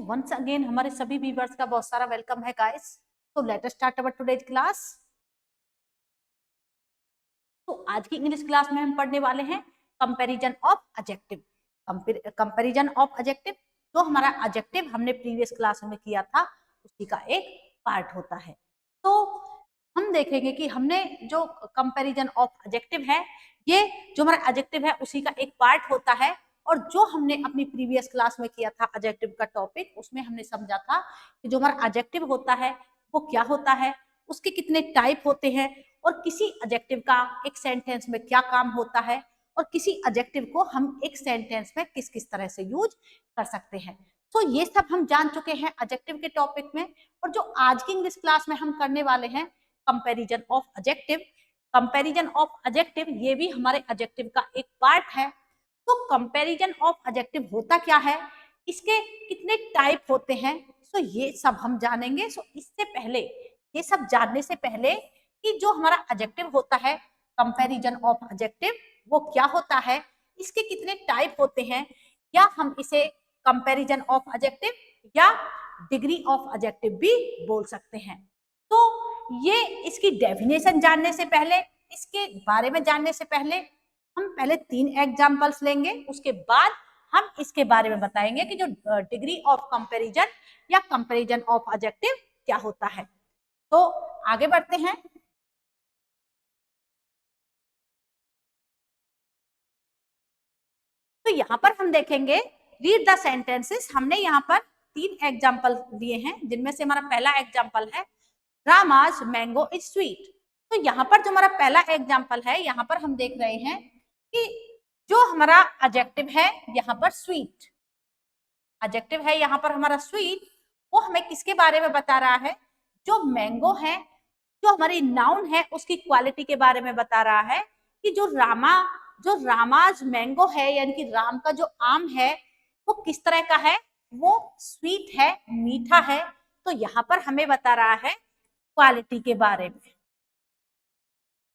Once again हमारे सभी viewers का बहुत सारा वेलकम है गाइस। तो let us start our today's class. तो आज की इंग्लिश क्लास में हम पढ़ने वाले हैं comparison of adjective. Comparison of adjective जो हमारा एडजेक्टिव हमने प्रीवियस क्लास में किया था उसी का एक पार्ट होता है। तो हम देखेंगे कि हमने जो कंपैरिजन ऑफ एडजेक्टिव है, ये जो हमारा एडजेक्टिव है उसी का एक पार्ट होता है। और जो हमने अपनी प्रीवियस क्लास में किया था एडजेक्टिव का टॉपिक, उसमें हमने समझा था कि जो हमारा एडजेक्टिव होता है वो क्या होता है, उसके कितने टाइप होते हैं, और किसी एडजेक्टिव का एक सेंटेंस में क्या काम होता है, और किसी एडजेक्टिव को हम एक सेंटेंस में किस किस तरह से यूज कर सकते हैं। तो ये सब हम जान चुके हैं एडजेक्टिव के टॉपिक में। और जो आज की इंग्लिश क्लास में हम करने वाले हैं comparison of adjective. Comparison of adjective ये भी हमारे एडजेक्टिव का एक पार्ट है। तो कंपैरिजन ऑफ एडजेक्टिव होता क्या है, इसके कितने टाइप होते हैं, सो ये सब हम जानेंगे। सो इससे पहले, ये सब जानने से पहले कि जो हमारा एडजेक्टिव होता है कंपैरिजन ऑफ एडजेक्टिव वो क्या होता है, इसके कितने टाइप होते हैं, या हम इसे कंपैरिजन ऑफ एडजेक्टिव या डिग्री ऑफ एडजेक्टिव भी बोल सकते हैं। तो ये इसकी डेफिनेशन जानने से पहले, इसके बारे में जानने से पहले हम पहले 3 एग्जांपल्स लेंगे, उसके बाद हम इसके बारे में बताएंगे कि जो डिग्री ऑफ कंपैरिजन या कंपैरिजन ऑफ एडजेक्टिव क्या होता है। तो आगे बढ़ते हैं। तो यहाँ पर हम देखेंगे रीड द सेंटेंसेस। हमने यहाँ पर 3 एग्जांपल दिए हैं, जिनमें से हमारा पहला एग्जांपल है रामाज मैंगो इज स्वीट। तो यहाँ पर जो हमारा पहला एग्जांपल है, यहाँ पर हम देख रहे हैं कि जो हमारा एडजेक्टिव है यहाँ पर स्वीट, एडजेक्टिव है यहाँ पर हमारा स्वीट, वो हमें किसके बारे में बता रहा है, जो मैंगो है, जो हमारी नाउन है उसकी क्वालिटी के बारे में बता रहा है कि जो रामाज मैंगो है, यानी कि राम का जो आम है वो किस तरह का है, वो स्वीट है, मीठा है। तो यहाँ पर हमें बता रहा है क्वालिटी के बारे में,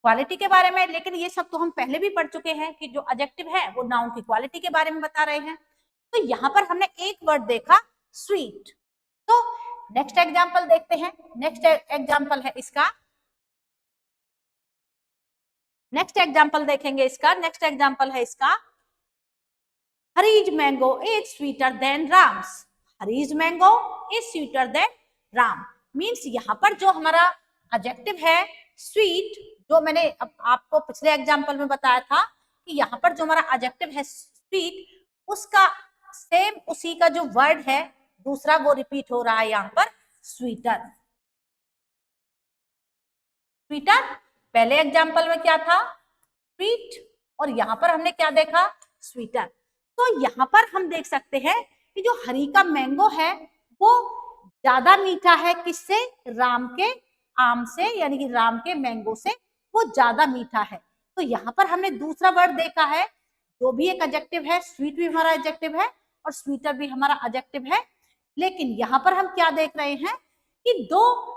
क्वालिटी के बारे में। लेकिन ये सब तो हम पहले भी पढ़ चुके हैं कि जो एडजेक्टिव है वो नाउन की क्वालिटी के बारे में बता रहे हैं। तो यहाँ पर हमने एक वर्ड देखा स्वीट। तो नेक्स्ट एग्जांपल देखते हैं। नेक्स्ट एग्जांपल है इसका, नेक्स्ट एग्जांपल देखेंगे इसका। नेक्स्ट एग्जांपल है इसका Hari's mango is sweeter than Ram's. Hari's mango is sweeter than Ram. Means यहाँ पर जो हमारा एडजेक्टिव है स्वीट, जो मैंने आपको पिछले एग्जांपल में बताया था कि यहाँ पर जो हमारा एडजेक्टिव है स्वीट, उसका सेम उसी का जो वर्ड है दूसरा वो रिपीट हो रहा है यहाँ पर स्वीटर। स्वीटर पहले एग्जांपल में क्या था, स्वीट, और यहाँ पर हमने क्या देखा, स्वीटर। तो यहाँ पर हम देख सकते हैं कि जो हरी का मैंगो है वो ज्यादा मीठा है, किससे, राम के आम से, यानी कि राम के मैंगो से वो ज्यादा मीठा है। तो यहाँ पर हमने दूसरा वर्ड देखा है, जो भी एक एडजेक्टिव है, स्वीट भी हमारा एडजेक्टिव है और स्वीटर भी हमारा एडजेक्टिव है। लेकिन यहाँ पर हम क्या देख रहे हैं कि दो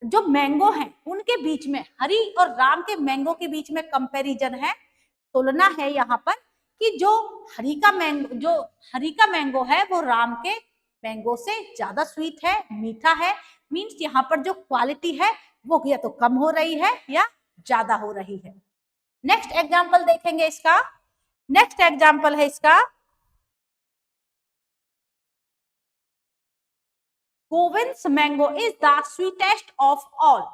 जो मैंगो हैं उनके बीच में, हरी और राम के मैंगो के बीच में कंपैरिजन है, तुलना है यहाँ पर कि जो हरी का मैंगो है वो राम के मैंगो से ज्यादा स्वीट है, मीठा है। मींस यहाँ पर जो क्वालिटी है वो या तो कम हो रही है या ज्यादा हो रही है। नेक्स्ट एग्जांपल देखेंगे इसका। नेक्स्ट एग्जांपल है इसका Govind's mango is the sweetest of all.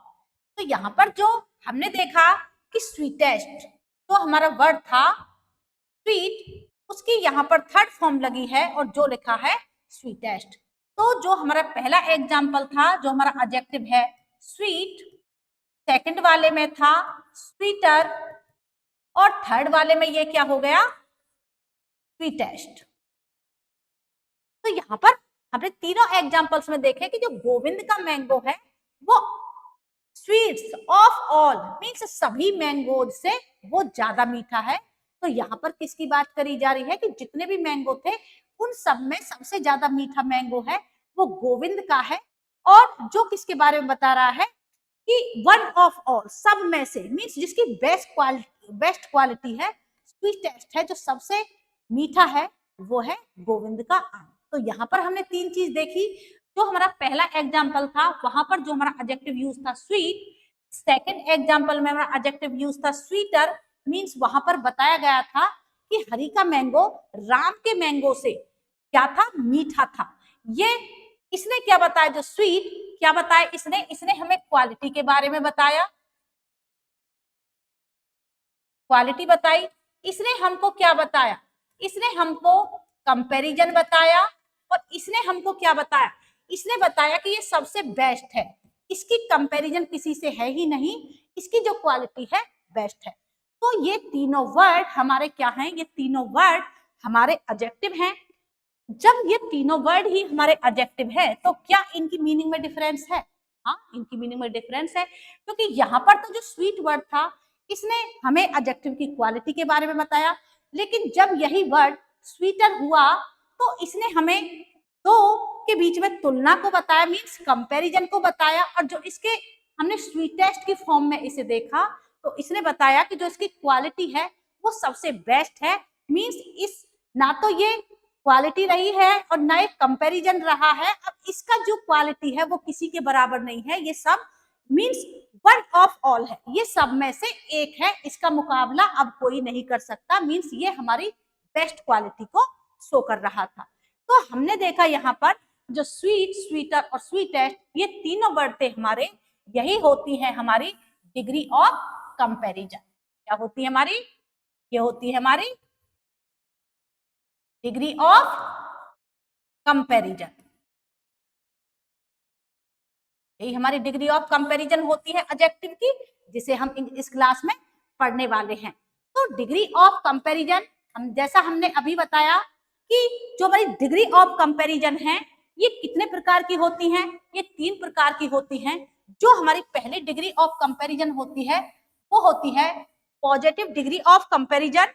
तो यहाँ पर जो हमने देखा कि स्वीटेस्ट, तो हमारा वर्ड था स्वीट, उसकी यहाँ पर थर्ड फॉर्म लगी है और जो लिखा है स्वीटेस्ट। तो जो हमारा पहला एग्जाम्पल था, जो हमारा एडजेक्टिव है स्वीट, सेकंड वाले में था स्वीटर, और थर्ड वाले में ये क्या हो गया, स्वीटेस्ट। तो यहाँ पर हमने तीनों एग्जाम्पल्स में देखे कि जो गोविंद का मैंगो है वो स्वीट्स ऑफ ऑल, मीन्स सभी मैंगो से वो ज्यादा मीठा है। तो यहाँ पर किसकी बात करी जा रही है कि जितने भी मैंगो थे उन सब में सबसे ज्यादा मीठा मैंगो है वो गोविंद का है। और जो किसके बारे में बता रहा है कि वन ऑफ ऑल, सब में से, मीन्स जिसकी बेस्ट क्वालिटी है, स्वीटेस्ट है, जो सबसे मीठा है, वो है गोविंद का आम। तो यहाँ पर हमने तीन चीज देखी। जो हमारा पहला एग्जाम्पल था वहां पर जो हमारा एडजेक्टिव यूज था स्वीट, सेकेंड एग्जाम्पल में हमारा एडजेक्टिव यूज था स्वीटर, मीन्स वहां पर बताया गया था कि हरि का मैंगो राम के मैंगो से क्या था, मीठा था। ये इसने क्या बताया, जो स्वीट क्या बताया इसने हमें क्वालिटी के बारे में बताया, क्वालिटी बताई। इसने हमको क्या बताया, इसने हमको कंपैरिजन बताया। और इसने हमको क्या बताया, इसने बताया कि ये सबसे बेस्ट है, इसकी कंपैरिजन किसी से है ही नहीं, इसकी जो क्वालिटी है बेस्ट है। तो ये तीनों वर्ड हमारे क्या हैं, ये तीनों वर्ड हमारे एडजेक्टिव हैं। जब ये तीनों वर्ड ही हमारे एडजेक्टिव है तो क्या इनकी मीनिंग में डिफरेंस है? हाँ, इनकी मीनिंग में डिफरेंस है, क्योंकि यहाँ पर तो जो स्वीट वर्ड था इसने हमें एडजेक्टिव की क्वालिटी के बारे में बताया, लेकिन जब यही वर्ड स्वीटर हुआ तो इसने हमें दो के बीच में तुलना को बताया, मीन्स कंपैरिजन को बताया। और जो इसके हमने स्वीटेस्ट की फॉर्म में इसे देखा तो इसने बताया कि जो इसकी क्वालिटी है वो सबसे बेस्ट है, मीन्स इस ना तो ये क्वालिटी रही है और ना एक कंपैरिजन रहा है। अब इसका जो क्वालिटी है वो किसी के बराबर नहीं है, ये सब मीन्स वन ऑफ ऑल है, ये सब में से एक है, इसका मुकाबला अब कोई नहीं कर सकता, मीन्स ये हमारी बेस्ट क्वालिटी को शो कर रहा था। तो हमने देखा यहाँ पर जो स्वीट, स्वीटर और स्वीटेस्ट ये तीनों वर्ड थे हमारे, यही होती है हमारी डिग्री ऑफ कंपैरिजन। क्या होती है हमारी, ये होती है हमारी डिग्री ऑफ कंपैरिजन। यही हमारी डिग्री ऑफ कंपैरिजन होती है एडजेक्टिव की, जिसे हम इस क्लास में पढ़ने वाले हैं। तो डिग्री ऑफ कंपैरिजन हम जैसा हमने अभी बताया कि जो हमारी डिग्री ऑफ कंपैरिजन है ये कितने प्रकार की होती हैं, ये तीन प्रकार की होती हैं। जो हमारी पहली डिग्री ऑफ कंपैरिजन होती है वो होती है पॉजिटिव डिग्री ऑफ कंपैरिजन।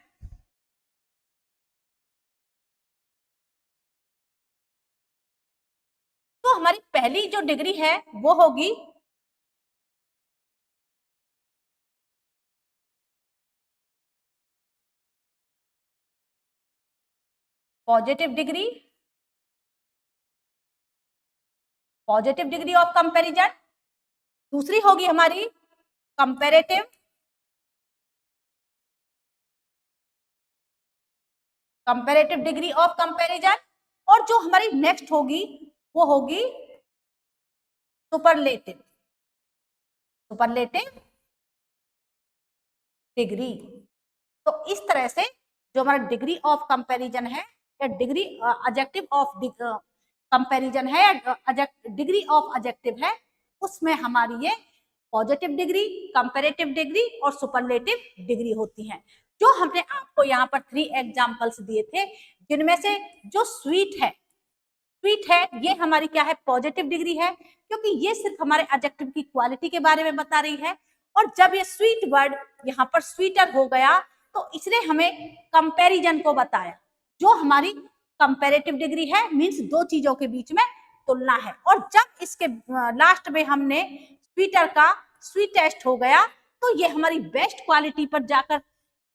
तो हमारी पहली जो डिग्री है वो होगी positive degree, positive degree of comparison. दूसरी होगी हमारी comparative, comparative degree of comparison. और जो हमारी नेक्स्ट होगी वो होगी सुपरलेटिव, सुपरलेटिव डिग्री। तो इस तरह से जो हमारा डिग्री ऑफ कंपैरिजन है या डिग्री एडजेक्टिव ऑफ कंपैरिजन है, डिग्री ऑफ एडजेक्टिव है, उसमें हमारी ये पॉजिटिव डिग्री, कंपैरेटिव डिग्री और सुपरलेटिव डिग्री होती हैं। जो हमने आपको यहाँ पर 3 एग्जांपल्स दिए थे, जिनमें से जो स्वीट है, स्वीट है ये हमारी क्या है, पॉजिटिव डिग्री है, क्योंकि ये सिर्फ हमारे एडजेक्टिव की क्वालिटी के बारे में बता रही है। और जब ये स्वीट वर्ड यहाँ पर स्वीटर हो गया तो इसने हमें कंपैरिजन को बताया, जो हमारी कंपैरेटिव डिग्री है, मींस दो चीजों के बीच में तुलना है। और जब इसके लास्ट में हमने स्वीटर का स्वीटेस्ट हो गया तो ये हमारी बेस्ट क्वालिटी पर जाकर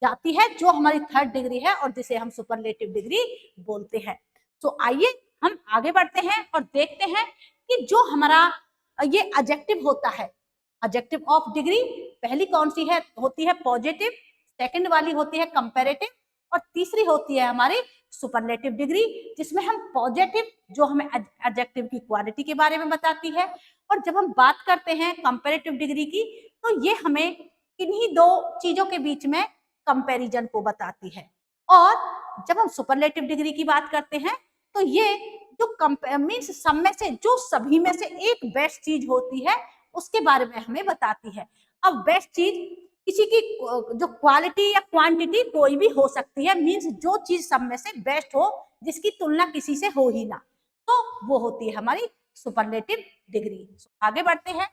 जाती है, जो हमारी थर्ड डिग्री है और जिसे हम सुपरलेटिव डिग्री बोलते हैं। तो आइए हम आगे बढ़ते हैं और देखते हैं कि जो हमारा ये एडजेक्टिव होता है, एडजेक्टिव ऑफ डिग्री पहली कौन सी है, होती है पॉजिटिव, सेकंड वाली होती है कंपैरेटिव और तीसरी होती है हमारी सुपरलेटिव डिग्री, जिसमें हम पॉजिटिव जो हमें एडजेक्टिव की क्वालिटी के बारे में बताती है, और जब हम बात करते हैं कंपैरेटिव डिग्री की तो ये हमें इन्हीं दो चीजों के बीच में कंपैरिजन को बताती है। और जब हम सुपरलेटिव डिग्री की बात करते हैं तो ये जो मीन्स सब में से, जो सभी में से एक बेस्ट चीज होती है उसके बारे में हमें बताती है। अब बेस्ट चीज किसी की जो क्वालिटी या क्वांटिटी कोई भी हो सकती है, मीन्स जो चीज सब में से बेस्ट हो, जिसकी तुलना किसी से हो ही ना, तो वो होती है हमारी सुपरलेटिव डिग्री। आगे बढ़ते हैं।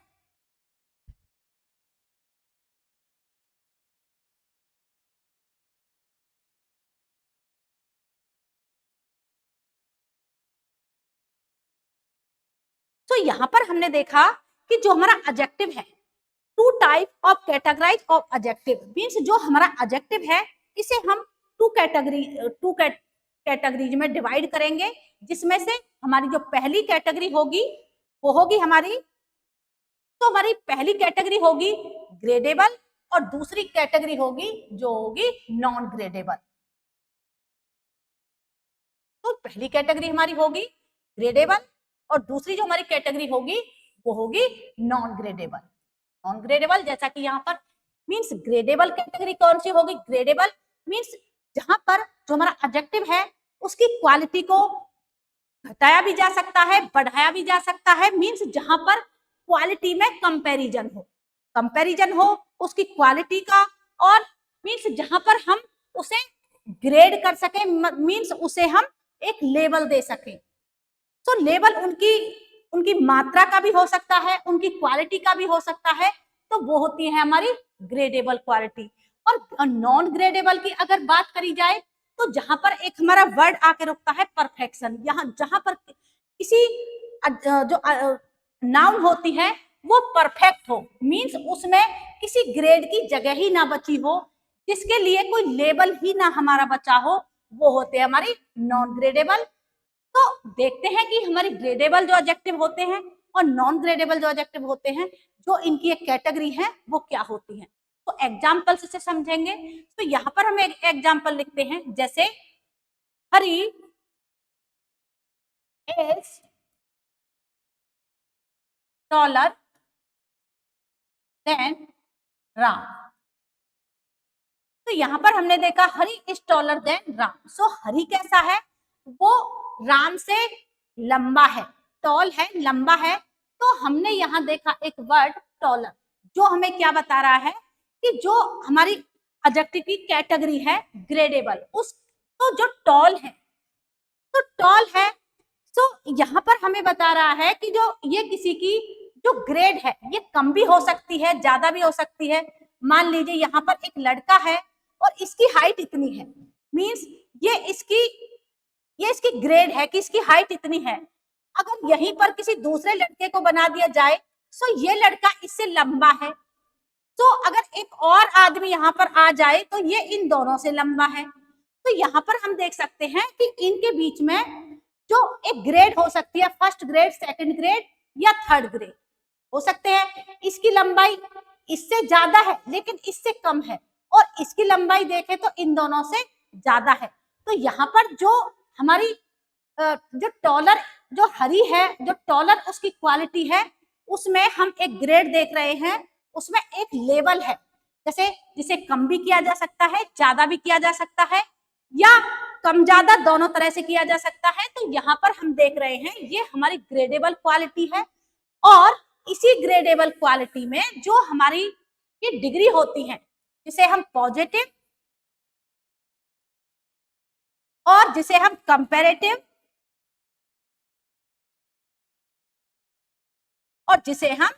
तो यहाँ पर हमने देखा कि जो हमारा एडजेक्टिव है, two type of categorize of adjective, means जो हमारा एडजेक्टिव है इसे हम टू कैटेगरी कैटेगरीज में डिवाइड करेंगे, जिसमें से हमारी जो पहली कैटेगरी होगी वो होगी हमारी, तो हमारी पहली कैटेगरी होगी ग्रेडेबल और दूसरी कैटेगरी होगी जो होगी नॉन ग्रेडेबल। तो पहली कैटेगरी हमारी होगी ग्रेडेबल और दूसरी जो हमारी कैटेगरी होगी वो होगी नॉन ग्रेडेबल। नॉन ग्रेडेबल जैसा कि यहाँ पर मींस ग्रेडेबल कैटेगरी कौन सी होगी? ग्रेडेबल मींस जहां पर जो हमारा एडजेक्टिव है उसकी क्वालिटी को घटाया भी जा सकता है, बढ़ाया भी जा सकता है, मींस जहां पर क्वालिटी में कंपैरिजन हो उसकी क्वालिटी का, और मींस जहां पर हम उसे ग्रेड कर सके, मींस उसे हम एक लेवल दे सके। तो लेवल उनकी मात्रा का भी हो सकता है, उनकी क्वालिटी का भी हो सकता है, तो वो होती है हमारी ग्रेडेबल क्वालिटी। और नॉन ग्रेडेबल की अगर बात करी जाए तो जहां पर एक हमारा वर्ड आके रुकता है परफेक्शन, यहाँ जहां पर किसी जो नाउन होती है वो परफेक्ट हो, मींस उसमें किसी ग्रेड की जगह ही ना बची हो, जिसके लिए कोई लेबल ही ना हमारा बचा हो, वो होते हैं हमारी नॉन ग्रेडेबल। तो देखते हैं कि हमारी ग्रेडेबल जो एडजेक्टिव होते हैं और नॉन ग्रेडेबल जो एडजेक्टिव होते हैं, जो इनकी एक कैटेगरी है वो क्या होती है। तो एग्जाम्पल से समझेंगे। तो यहाँ पर हम एक एग्जाम्पल लिखते हैं, जैसे हरी इज टॉलर देन राम। तो यहाँ पर हमने देखा हरी इज टॉलर देन राम। सो हरी कैसा है? वो राम से लंबा है, टॉल है, लंबा है। तो हमने यहाँ देखा एक वर्ड टॉलर, जो हमें क्या बता रहा है कि जो हमारी एडजेक्टिव की कैटेगरी है ग्रेडेबल, उस तो जो टॉल है, तो टॉल है। तो यहाँ पर हमें बता रहा है कि जो ये किसी की जो ग्रेड है ये कम भी हो सकती है, ज्यादा भी हो सकती है। मान लीजिए यहाँ पर एक लड़का है और इसकी हाइट इतनी है, मींस ये इसकी ग्रेड है कि इसकी हाइट इतनी है। अगर यहीं पर किसी दूसरे लड़के को बना दिया जाए तो ये लड़का इससे लंबा है, तो अगर एक और आदमी यहाँ पर आ जाए तो ये इन दोनों से लंबा है। तो यहाँ पर हम देख सकते हैं कि इनके बीच में जो एक ग्रेड हो सकती है, फर्स्ट ग्रेड, सेकंड ग्रेड या थर्ड ग्रेड हो सकते हैं। इसकी लंबाई इससे ज्यादा है लेकिन इससे कम है, और इसकी लंबाई देखें तो इन दोनों से ज्यादा है। तो यहाँ पर जो हमारी जो टॉलर, जो हरी है, जो टॉलर उसकी क्वालिटी है, उसमें हम एक ग्रेड देख रहे हैं, उसमें एक लेवल है। जैसे जिसे कम भी किया जा सकता है, ज्यादा भी किया जा सकता है, या कम ज्यादा दोनों तरह से किया जा सकता है। तो यहाँ पर हम देख रहे हैं ये हमारी ग्रेडेबल क्वालिटी है, और इसी ग्रेडेबल क्वालिटी में जो हमारी ये डिग्री होती है, जिसे हम पॉजिटिव और जिसे हम कंपैरेटिव और जिसे हम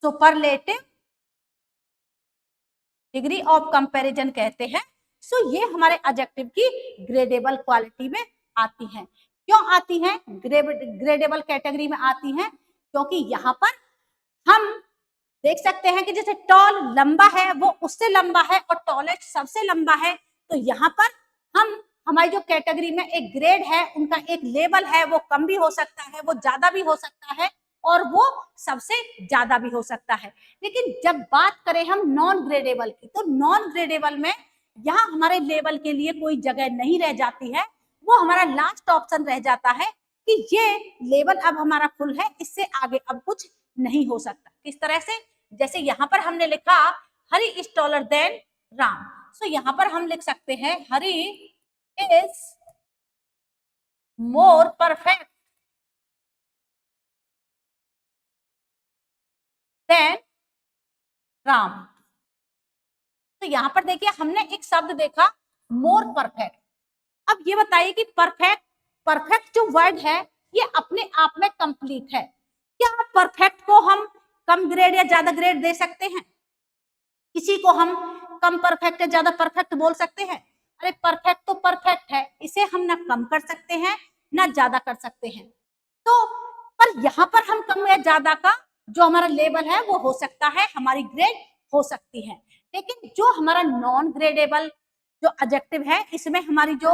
सुपरलेटिव डिग्री ऑफ कंपैरिजन कहते हैं। सो ये हमारे एडजेक्टिव की ग्रेडेबल क्वालिटी में आती हैं। क्यों आती हैं? ग्रेडेबल कैटेगरी में आती हैं क्योंकि यहाँ पर हम देख सकते हैं कि जैसे टॉल लंबा है, वो उससे लंबा है, और टॉलेस्ट सबसे लंबा है। तो यहाँ पर हम हमारी जो कैटेगरी में एक ग्रेड है, उनका एक लेवल है, वो कम भी हो सकता है, वो ज्यादा भी हो सकता है, और वो सबसे ज्यादा भी हो सकता है। लेकिन जब बात करें हम नॉन ग्रेडेबल की, तो नॉन ग्रेडेबल में यहाँ हमारे लेवल के लिए कोई जगह नहीं रह जाती है, वो हमारा लास्ट ऑप्शन रह जाता है कि ये लेवल अब हमारा फुल है, इससे आगे अब कुछ नहीं हो सकता। किस तरह से? जैसे यहाँ पर हमने लिखा Hari is taller than Ram, so यहाँ पर हम लिख सकते हैं Hari is more perfect than Ram. तो यहाँ पर देखिए हमने एक शब्द देखा मोर परफेक्ट। अब ये बताइए कि परफेक्ट जो वर्ड है ये अपने आप में कंप्लीट है। क्या परफेक्ट को हम कम ग्रेड या ज्यादा ग्रेड दे सकते हैं? किसी को हम कम परफेक्ट या ज्यादा परफेक्ट बोल सकते हैं? अरे परफेक्ट तो परफेक्ट है, इसे हम ना कम कर सकते हैं ना ज्यादा कर सकते हैं। तो पर यहाँ पर हम कम या ज्यादा का जो हमारा लेवल है वो हो सकता है, हमारी ग्रेड हो सकती है। लेकिन जो हमारा नॉन ग्रेडेबल जो एडजेक्टिव है, इसमें हमारी जो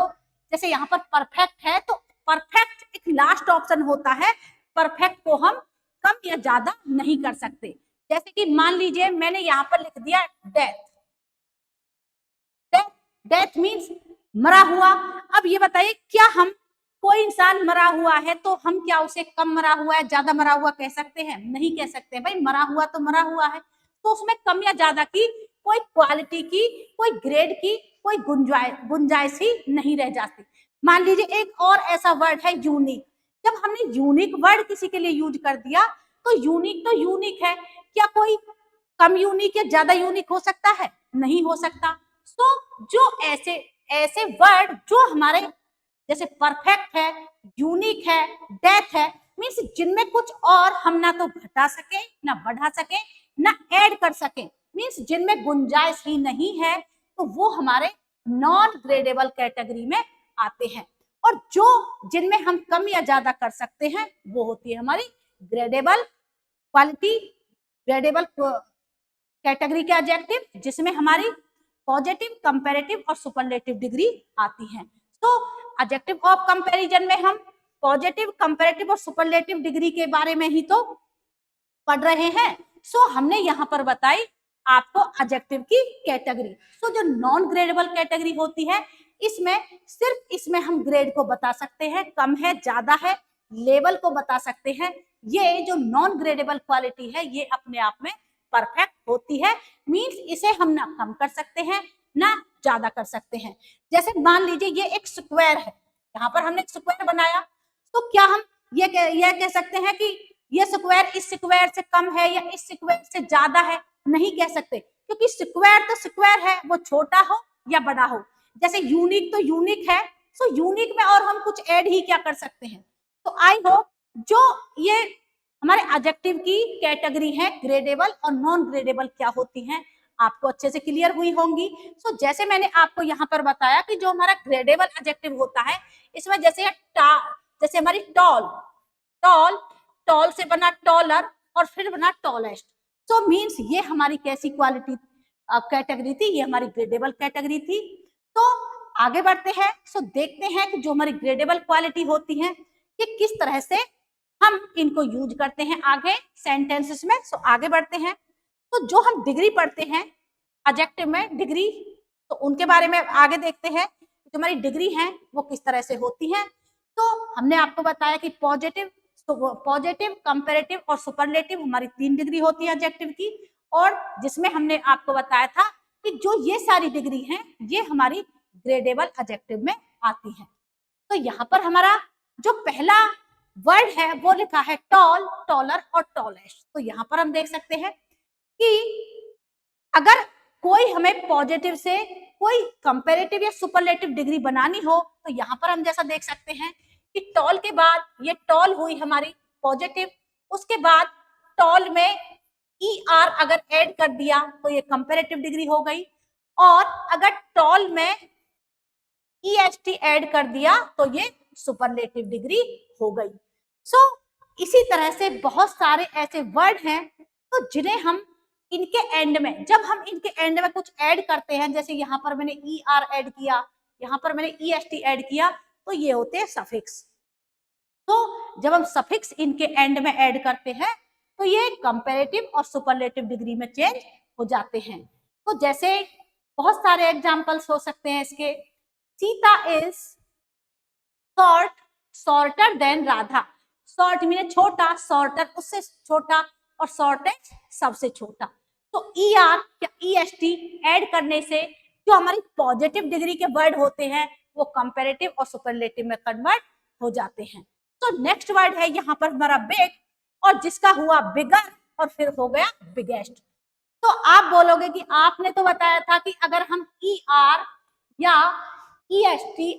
जैसे यहाँ पर परफेक्ट है तो परफेक्ट एक लास्ट ऑप्शन होता है, परफेक्ट को हम कम या ज्यादा नहीं कर सकते। जैसे कि मान लीजिए मैंने यहाँ पर लिख दिया डेथ, डेथ मीन्स मरा हुआ। अब ये बताइए क्या हम कोई इंसान मरा हुआ है तो हम क्या उसे कम मरा हुआ है ज्यादा मरा हुआ कह सकते हैं? नहीं कह सकते भाई, मरा हुआ तो मरा हुआ है, तो उसमें कम या ज्यादा की कोई क्वालिटी की, कोई ग्रेड की कोई गुंजाइश ही नहीं रह जाती। मान लीजिए एक और ऐसा वर्ड है यूनिक। जब हमने यूनिक वर्ड किसी के लिए यूज कर दिया तो यूनिक है, क्या कोई कम यूनिक या ज्यादा यूनिक हो सकता है? नहीं हो सकता। सो जो ऐसे ऐसे वर्ड जो हमारे जैसे परफेक्ट है, यूनिक है, डेथ है, मीन्स जिनमें कुछ और हम ना तो घटा सके ना बढ़ा सके ना ऐड कर सके, मीन्स जिनमें गुंजाइश ही नहीं है, तो वो हमारे नॉन ग्रेडेबल कैटेगरी में आते हैं। और जो जिनमें हम कम या ज्यादा कर सकते हैं वो होती है हमारी ग्रेडेबल क्वालिटी, ग्रेडेबल कैटेगरी के एडजेक्टिव, जिसमें हमारी पॉजिटिव, कंपैरेटिव और सुपरलेटिव डिग्री आती है। तो एडजेक्टिव ऑफ कंपैरिजन में हम पॉजिटिव, कंपैरेटिव और सुपरलेटिव डिग्री के बारे में ही तो पढ़ रहे हैं। सो हमने यहाँ पर बताई आपको एडजेक्टिव की कैटेगरी। सो जो नॉन ग्रेडेबल कैटेगरी होती है इसमें सिर्फ इसमें हम ग्रेड को बता सकते हैं, कम है ज्यादा है, लेवल को बता सकते हैं। ये जो नॉन ग्रेडेबल क्वालिटी है ये अपने आप में परफेक्ट होती है, मींस इसे हम ना कम कर सकते हैं ना ज्यादा कर सकते हैं। जैसे मान लीजिए ये एक स्क्वायर है, यहाँ पर हमने एक स्क्वायर बनाया, तो क्या हम ये कह सकते हैं कि ये स्क्वायर इस स्क्वायर से कम है या इस स्क्वायर से ज्यादा है? नहीं कह सकते, क्योंकि स्क्वायर तो स्क्वायर है, वो छोटा हो या बड़ा हो। जैसे यूनिक तो यूनिक है, सो यूनिक में और हम कुछ ऐड ही क्या कर सकते हैं। तो आई होप जो ये हमारे एडजेक्टिव की कैटेगरी है ग्रेडेबल और नॉन ग्रेडेबल क्या होती हैं आपको अच्छे से क्लियर हुई होंगी। सो जैसे मैंने आपको यहाँ पर बताया कि जो हमारा ग्रेडेबल एडजेक्टिव होता है इसमें जैसे हमारी टॉल, टॉल टॉल से बना टॉलर और फिर बना टॉलेस्ट। सो मींस ये हमारी कैसी क्वालिटी कैटेगरी थी? ये हमारी ग्रेडेबल कैटेगरी थी। तो आगे बढ़ते हैं। सो देखते हैं कि जो हमारी ग्रेडेबल क्वालिटी होती है कि किस तरह से हम इनको यूज करते हैं आगे सेंटेंसेस में। सो आगे बढ़ते हैं। तो जो हम डिग्री पढ़ते हैं एडजेक्टिव में डिग्री, तो उनके बारे में आगे देखते हैं जो हमारी डिग्री है वो किस तरह से होती है। तो हमने आपको बताया कि पॉजिटिव, कंपैरेटिव और सुपरलेटिव हमारी 3 डिग्री होती है एडजेक्टिव की, और जिसमें हमने आपको बताया था कि जो ये सारी डिग्री हैं ये हमारी ग्रेडेबल एडजेक्टिव में आती हैं। तो यहाँ पर हमारा जो पहला वर्ड है वो लिखा है टॉल, टॉलर और टॉलेस्ट। तो यहाँ पर हम देख सकते हैं कि अगर कोई हमें पॉजिटिव से कोई कंपैरेटिव या सुपरलेटिव डिग्री बनानी हो तो यहाँ पर हम जैसा देख सकते हैं कि टॉल के बाद ये टॉल हुई हमारी पॉजिटिव, उसके बाद टॉल में ER अगर ऐड कर दिया तो ये कंपैरेटिव डिग्री हो गई, और अगर टॉल में EST ऐड कर दिया तो ये सुपरलेटिव डिग्री हो गई। सो इसी तरह से बहुत सारे ऐसे वर्ड हैं तो जिन्हें हम इनके एंड में, जब हम इनके एंड में कुछ ऐड करते हैं, जैसे यहाँ पर मैंने ER ऐड किया, यहाँ पर मैंने EST ऐड किया, तो ये होते हैं सफिक्स। तो जब हम सफिक्स इनके एंड में ऐड करते हैं तो ये कंपैरेटिव और सुपरलेटिव डिग्री में चेंज हो जाते हैं। तो जैसे बहुत सारे एग्जांपल्स हो सकते हैं इसके। Sita is short, shorter than Radha. Short मीने छोटा, शॉर्टर उससे छोटा, और शॉर्टेस्ट सबसे छोटा। तो ER या EST ऐड करने से जो हमारी पॉजिटिव डिग्री के वर्ड होते हैं वो कंपैरेटिव और सुपरलेटिव में कन्वर्ट हो जाते हैं। तो नेक्स्ट वर्ड है यहाँ पर हमारा बिग, और जिसका हुआ बिगर और फिर हो गया बिगेस्ट। तो आप बोलोगे कि आपने तो बताया था कि अगर हम ER या EST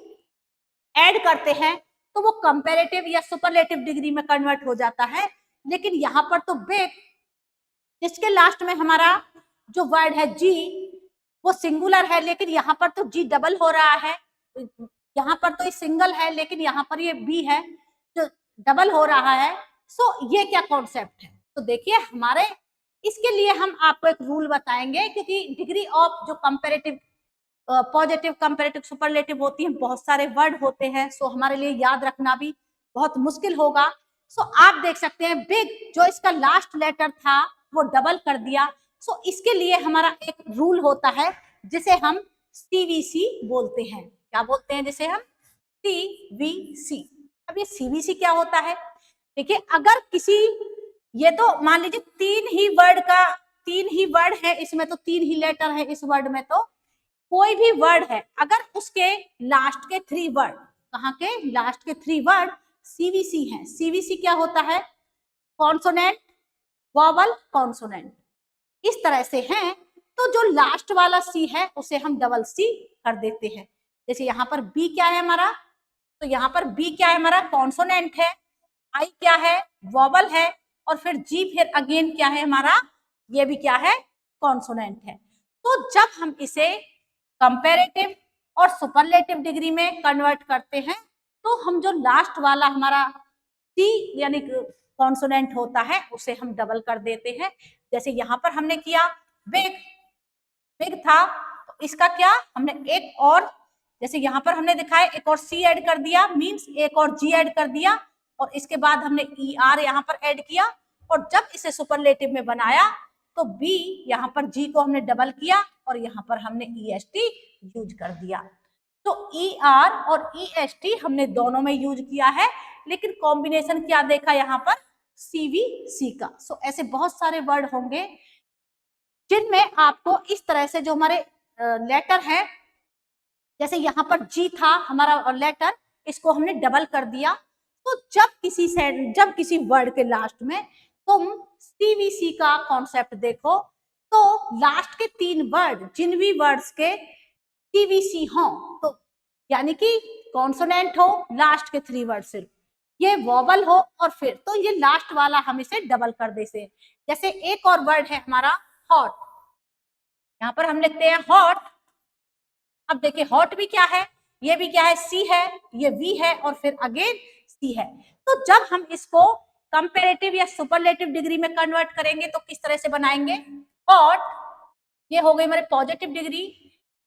ऐड करते हैं तो वो कंपैरेटिव या सुपरलेटिव डिग्री में कन्वर्ट हो जाता है, लेकिन यहाँ पर तो बिग, जिसके लास्ट में हमारा जो वर्ड है जी वो सिंगुलर है, लेकिन यहाँ पर तो जी डबल हो रहा है, यहाँ पर तो ये सिंगल है लेकिन यहाँ पर ये बी है जो डबल हो रहा है। सो ये क्या कॉन्सेप्ट है? तो देखिए हमारे इसके लिए हम आपको एक रूल बताएंगे, क्योंकि डिग्री ऑफ जो कंपैरेटिव पॉजिटिव, कंपैरेटिव, सुपरलेटिव होती हैं, बहुत सारे वर्ड होते हैं, सो हमारे लिए याद रखना भी बहुत मुश्किल होगा। सो आप देख सकते हैं बिग, जो इसका लास्ट लेटर था वो डबल कर दिया। सो इसके लिए हमारा एक रूल होता है जिसे हम सीवीसी बोलते हैं। क्या बोलते हैं? जिसे हम सीवीसी। अब ये सीवीसी क्या होता है? देखिए, अगर किसी, ये तो मान लीजिए तीन ही वर्ड है इसमें, तो तीन ही लेटर है इस वर्ड में, तो कोई भी वर्ड है अगर उसके लास्ट के 3 वर्ड, कहाँ के लास्ट के 3 वर्ड सीवीसी हैं। सीवीसी क्या होता है? कॉन्सोनेंट, वॉवल, कॉन्सोनेंट, इस तरह से हैं। तो जो लास्ट वाला सी है उसे हम डबल सी कर देते हैं। जैसे यहाँ पर बी क्या है हमारा, तो यहाँ पर बी क्या है हमारा? कॉन्सोनेंट है। आई क्या है? वॉवल है। और फिर जी फिर अगेन क्या है हमारा? ये भी क्या है? कॉन्सोनेंट है। तो जब हम इसे कंपैरेटिव और सुपरलेटिव डिग्री में कन्वर्ट करते हैं तो हम जो लास्ट वाला हमारा सी यानी कॉन्सोनेंट होता है उसे हम डबल कर देते हैं। जैसे यहाँ पर हमने किया बिग, बिग था तो इसका क्या हमने एक और, जैसे यहाँ पर हमने दिखाया एक और सी ऐड कर दिया, मींस एक और जी ऐड कर दिया, और इसके बाद हमने ई आर यहाँ पर ऐड किया, और जब इसे सुपरलेटिव में बनाया तो बी यहाँ पर जी को हमने डबल किया और यहाँ पर हमने ई एस टी यूज कर दिया। तो ई आर और ई एस टी हमने दोनों में यूज किया है, लेकिन कॉम्बिनेशन क्या देखा यहाँ पर? सीवीसी का। सो ऐसे बहुत सारे वर्ड होंगे जिनमें आपको इस तरह से जो हमारे लेटर है, जैसे यहाँ पर जी था हमारा लेटर, इसको हमने डबल कर दिया। तो जब किसी वर्ड के लास्ट में तुम सीवीसी का कॉन्सेप्ट देखो तो लास्ट के 3 वर्ड जिन भी वर्ड्स के सीवीसी हो, तो यानी कि कॉन्सोनेंट हो, लास्ट के 3 वर्ड सिर्फ, ये वॉवल हो, और फिर तो ये लास्ट वाला हम इसे डबल कर देते। जैसे एक और वर्ड है हमारा हॉट, यहाँ पर हम लिखते हैं हॉट। अब देखिए हॉट भी क्या है? ये भी क्या है? सी है, ये वी है, और फिर अगेन सी है। तो जब हम इसको कंपैरेटिव या सुपरलेटिव डिग्री में कन्वर्ट करेंगे तो किस तरह से बनाएंगे? हॉट, ये हो गई हमारे पॉजिटिव डिग्री,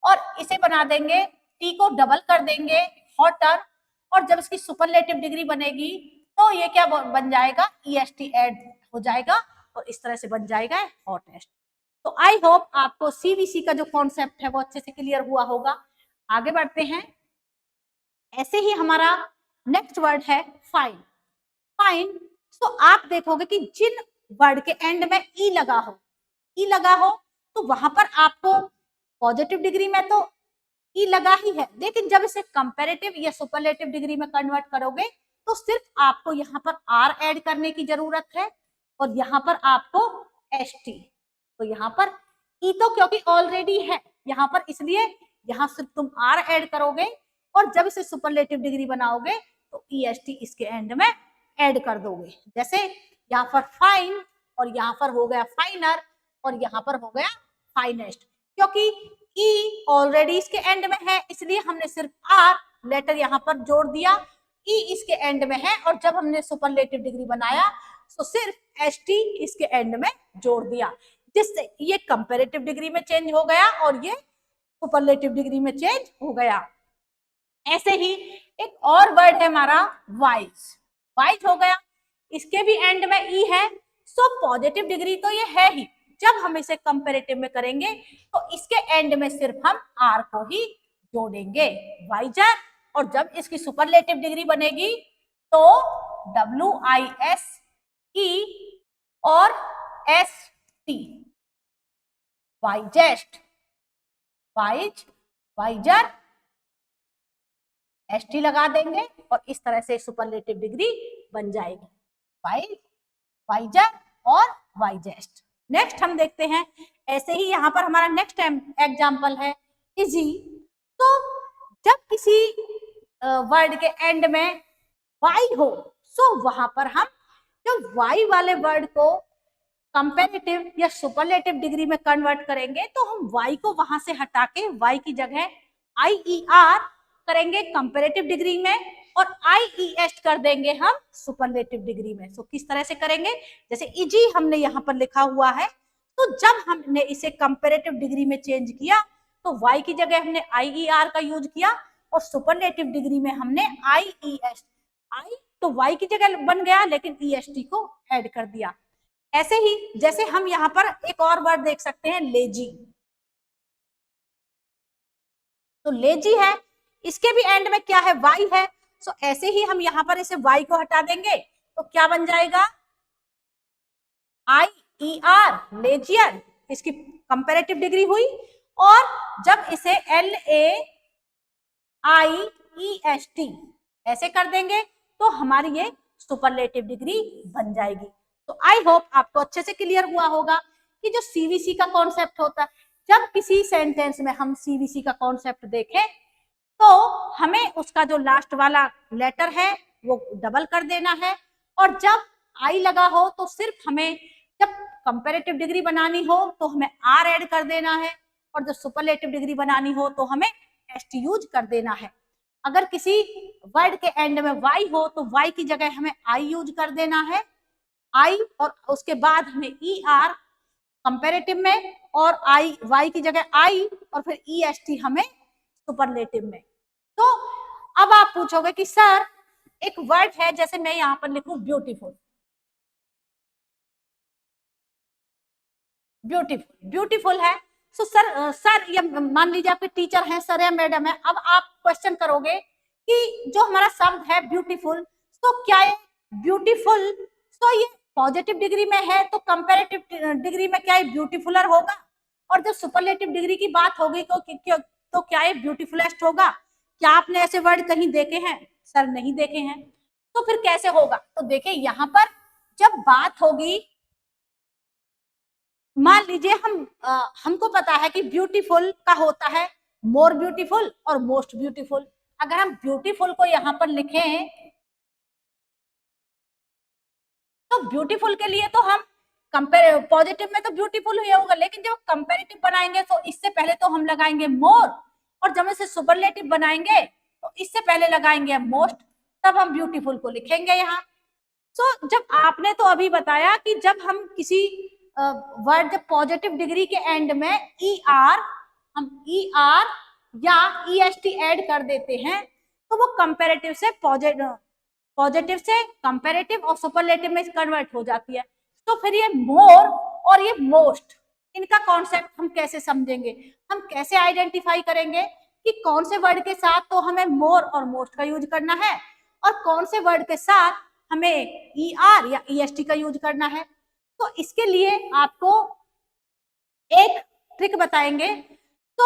और इसे बना देंगे, टी को डबल कर देंगे, हॉटर, और जब इसकी सुपरलेटिव डिग्री बनेगी तो ये क्या बन जाएगा? ईएसटी ऐड हो जाएगा, और इस तरह से बन जाएगा हॉटेस्ट। तो आई होप आपको सीवीसी का जो कॉन्सेप्ट है वो अच्छे से क्लियर हुआ होगा। आगे बढ़ते हैं। ऐसे ही हमारा नेक्स्ट वर्ड है फाइन। फाइन, तो आप देखोगे कि जिन वर्ड के एंड में ई लगा हो तो वहां पर आपको पॉजिटिव डिग्री में तो ई लगा ही है, लेकिन जब इसे कंपैरेटिव या सुपरलेटिव डिग्री में कन्वर्ट करोगे तो सिर्फ आपको यहाँ पर आर ऐड करने की जरूरत है, और यहाँ पर आपको एस टी। तो यहाँ पर ई तो क्योंकि ऑलरेडी है यहाँ पर, इसलिए यहाँ सिर्फ तुम आर ऐड करोगे, और जब इसे सुपरलेटिव डिग्री बनाओगे तो ई एस टी इसके एंड में ऐड कर दोगे। जैसे यहाँ पर फाइन, और यहाँ पर हो गया फाइनर, और यहाँ पर हो गया फाइनेस्ट। क्योंकि ई ऑलरेडी इसके एंड में है इसलिए हमने सिर्फ आर लेटर यहाँ पर जोड़ दिया, ई इसके एंड में है, और जब हमने सुपरलेटिव डिग्री बनाया तो सिर्फ एस टी इसके एंड में जोड़ दिया, जिससे ये कंपैरेटिव डिग्री में चेंज हो गया और ये सुपरलेटिव डिग्री में चेंज हो गया। ऐसे ही एक और वर्ड है हमारा वाइज। वाइज हो गया, इसके भी एंड में ई है, सो पॉजिटिव डिग्री तो ये है ही, जब हम इसे कंपैरेटिव में करेंगे तो इसके एंड में सिर्फ हम आर को ही जोड़ेंगे, वाइजर, और जब इसकी सुपरलेटिव डिग्री बनेगी तो WISE और ST, wisest, wise, wiser, ST लगा देंगे, और इस तरह से सुपरलेटिव डिग्री बन जाएगी, वाइज, वाइजर और वाइजेस्ट। नेक्स्ट हम देखते हैं, ऐसे ही यहाँ पर हमारा नेक्स्ट एग्जाम्पल है इजी। तो जब किसी वर्ड के एंड में वाई हो, सो वहां पर हम जो वाई वाले वर्ड को कंपैरेटिव या सुपरलेटिव डिग्री में कन्वर्ट करेंगे तो हम वाई को वहां से हटा के वाई की जगह IER करेंगे कंपैरेटिव डिग्री में, और IES कर देंगे हम सुपरलेटिव डिग्री में। सो किस तरह से करेंगे? जैसे इजी हमने यहाँ पर लिखा हुआ है, तो जब हमने इसे कंपैरेटिव डिग्री में चेंज किया तो y की जगह हमने IER का यूज किया और सुपरलेटिव डिग्री में हमने IES, I तो y की जगह बन गया लेकिन EST को ऐड कर दिया। ऐसे ही जैसे हम यहाँ पर एक और वर्ड देख सकते हैं लेजी, तो लेजी है, इसके भी एंड में क्या है y है, सो ऐसे ही हम यहाँ पर इसे y को हटा देंगे तो क्या बन जाएगा IER लेजियर, इसकी कंपैरेटिव डिग्री हुई। और जब इसे LAIEST ऐसे कर देंगे तो हमारी ये सुपरलेटिव डिग्री बन जाएगी। तो आई होप आपको अच्छे से क्लियर हुआ होगा कि जो CVC का कॉन्सेप्ट होता है, जब किसी सेंटेंस में हम CVC का कॉन्सेप्ट देखें तो हमें उसका जो लास्ट वाला लेटर है वो डबल कर देना है, और जब आई लगा हो तो सिर्फ हमें, जब कंपैरेटिव डिग्री बनानी हो तो हमें आर ऐड कर देना है, और जब सुपरलेटिव डिग्री बनानी हो तो हमें एस्ट यूज कर देना है। अगर किसी वर्ड के एंड में वाई हो तो वाई की जगह हमें आई यूज कर देना है, आई, और उसके बाद हमें ई आर कंपैरेटिव में, और आई वाई की जगह आई, और फिर ई एस टी हमें सुपरलेटिव में। तो अब आप पूछोगे कि सर एक वर्ड है, जैसे मैं यहां पर लिखूं ब्यूटीफुल, ब्यूटीफुल, ब्यूटीफुल है, सो सर ये मान लीजिए आपके टीचर हैं, सर या मैडम है, अब आप क्वेश्चन करोगे कि जो हमारा शब्द है ब्यूटीफुल, तो क्या ये ब्यूटीफुल, तो ये पॉजिटिव डिग्री में है तो कंपैरेटिव डिग्री में क्या ये ब्यूटीफुलर होगा, और जब सुपरलेटिव डिग्री की बात होगी तो क्या ये ब्यूटीफुलेस्ट होगा। क्या आपने ऐसे वर्ड कहीं देखे हैं? सर नहीं देखे हैं। तो फिर कैसे होगा? तो देखिए यहाँ पर जब बात होगी, मान लीजिए हमको पता है कि ब्यूटीफुल का होता है मोर ब्यूटीफुल और मोस्ट ब्यूटीफुल। अगर हम ब्यूटीफुल को यहाँ पर लिखें तो ब्यूटीफुल के लिए तो हम कंपेयर, पॉजिटिव में तो ब्यूटीफुल ही होगा, लेकिन जब कंपैरेटिव बनाएंगे तो इससे पहले तो हम लगाएंगे मोर, और जब इसे सुपरलेटिव बनाएंगे तो इससे पहले लगाएंगे मोस्ट, तब हम ब्यूटीफुल को लिखेंगे यहाँ। तो जब आपने तो अभी बताया कि जब हम किसी वर्ड जब पॉजिटिव डिग्री के एंड में हम ER या EST ऐड कर देते हैं तो वो कंपैरेटिव से पॉजिटिव से कंपैरेटिव और सुपरलेटिव में कन्वर्ट हो जाती है। तो फिर ये मोर और ये मोस्ट, इनका कॉन्सेप्ट हम कैसे समझेंगे, हम कैसे आइडेंटिफाई करेंगे कि कौन से वर्ड के साथ तो हमें मोर और मोस्ट का यूज करना है और कौन से वर्ड के साथ हमें ER या EST का यूज करना है। तो इसके लिए आपको एक ट्रिक बताएंगे। तो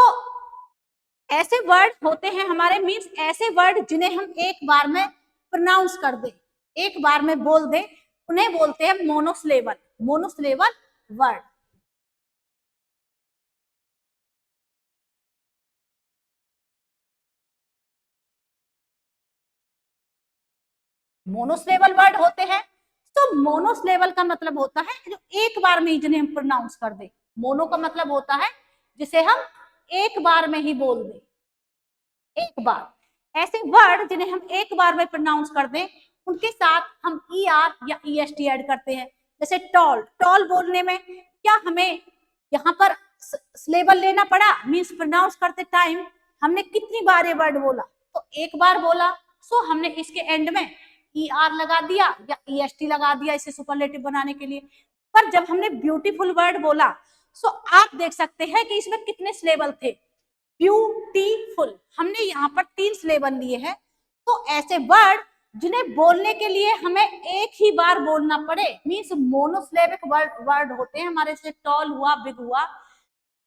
ऐसे वर्ड होते हैं हमारे, मीन्स ऐसे वर्ड जिन्हें हम एक बार में प्रोनाउंस कर दे, एक बार में बोल दे, उन्हें बोलते हैं monosyllable, monosyllable word. Monosyllable word होते हैं। तो मोनोसिलेबल का मतलब होता है जो एक बार में ही जिन्हें हम प्रोनाउंस कर दे। मोनो का मतलब होता है जिसे हम एक बार में ही बोल दे, एक बार। ऐसे वर्ड जिन्हें हम एक बार में प्रोनाउंस कर दें उनके साथ हम ER या EST ऐड करते हैं। जैसे टॉल, टॉल बोलने में क्या हमें यहाँ पर सिलेबल लेना पड़ा, मीन्स प्रोनाउंस करते टाइम हमने कितनी बार ये वर्ड बोला, तो एक बार बोला, सो हमने इसके एंड में ER लगा दिया या EST लगा दिया इसे सुपरलेटिव बनाने के लिए। पर जब हमने ब्यूटीफुल वर्ड बोला, सो आप देख सकते हैं कि इसमें कितने सिलेबल थे, ब्यूटीफुल, हमने यहाँ पर 3 सिलेबल लिए हैं। तो ऐसे वर्ड जिन्हें बोलने के लिए हमें एक ही बार बोलना पड़े, मीन्स मोनोसिलेबिक वर्ड होते हैं हमारे, से टॉल हुआ, बिग हुआ,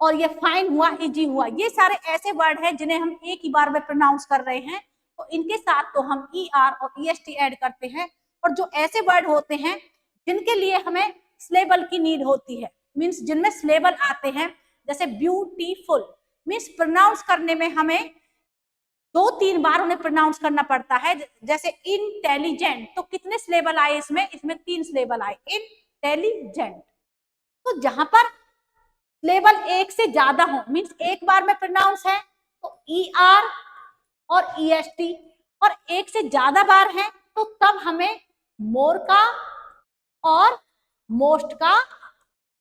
और ये फाइन हुआ, इजी हुआ, ये सारे ऐसे वर्ड हैं जिन्हें हम एक ही बार में प्रोनाउंस कर रहे हैं, तो इनके साथ तो हम ER और EST ऐड करते हैं। और जो ऐसे वर्ड होते हैं जिनके लिए हमें सिलेबल की नीड होती है, मीन्स जिनमें सिलेबल आते हैं, जैसे ब्यूटीफुल, मीन्स प्रोनाउंस करने में हमें 2-3 बार उन्हें प्रोनाउंस करना पड़ता है। जैसे इंटेलिजेंट, तो कितने सिलेबल आए इसमें? इसमें 3 सिलेबल आए, इंटेलिजेंट। तो जहां पर सिलेबल एक से ज्यादा हो, मीन्स एक बार में प्रोनाउंस है, तो ER और EST, और एक से ज्यादा बार है तो तब हमें मोर का और मोस्ट का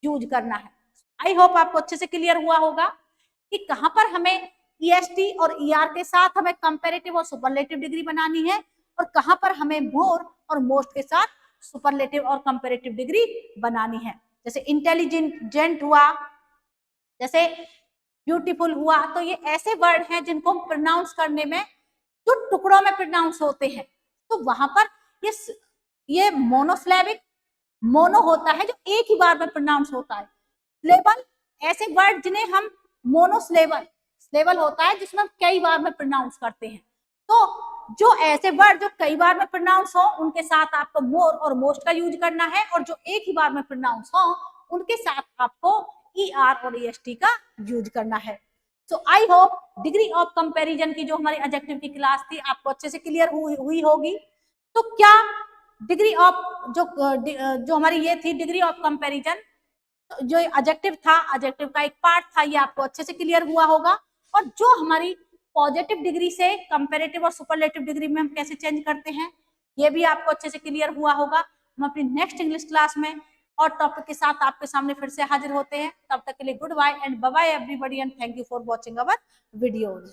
यूज करना है। आई होप आपको अच्छे से क्लियर हुआ होगा कि कहां पर हमें ईएसटी और ईआर के साथ हमें कंपैरेटिव और सुपरलेटिव डिग्री बनानी है और कहां पर हमें मोर और मोस्ट के साथ सुपरलेटिव और कंपैरेटिव डिग्री बनानी है। जैसे इंटेलिजेंट हुआ, जैसे ब्यूटीफुल हुआ, तो ये ऐसे वर्ड हैं जिनको हम प्रोनाउंस करने में जो टुकड़ों में प्रोनाउंस होते हैं, तो वहां पर ये मोनोसिलेबिक मोनो होता है जो एक ही बार में प्रोनाउंस होता है। सिलेबल ऐसे वर्ड जिन्हें हम मोनोसिलेबल सिलेबल होता है जिसमें हम कई बार में प्रोनाउंस करते हैं। तो जो ऐसे वर्ड जो कई बार में प्रोनाउंस हो उनके साथ आपको मोर और मोस्ट का यूज करना है, और जो एक ही बार में प्रोनाउंस हो उनके साथ आपको ईआर और ईएसटी का यूज करना है। So I hope degree of comparison की जो हमारी एडजेक्टिव की क्लास थी आपको अच्छे से क्लियर हुई होगी। तो क्या डिग्री ऑफ जो हमारी ये थी डिग्री ऑफ कंपैरिजन, जो एडजेक्टिव था, एडजेक्टिव का एक पार्ट था, ये आपको अच्छे से क्लियर हुआ होगा। और जो हमारी पॉजिटिव डिग्री से कंपैरेटिव और सुपरलेटिव डिग्री में हम कैसे चेंज करते हैं ये भी आपको अच्छे से क्लियर हुआ होगा। हम अपनी नेक्स्ट इंग्लिश क्लास में और टॉपिक के साथ आपके सामने फिर से हाजिर होते हैं। तब तक के लिए good bye and bye bye everybody and thank you for watching our videos.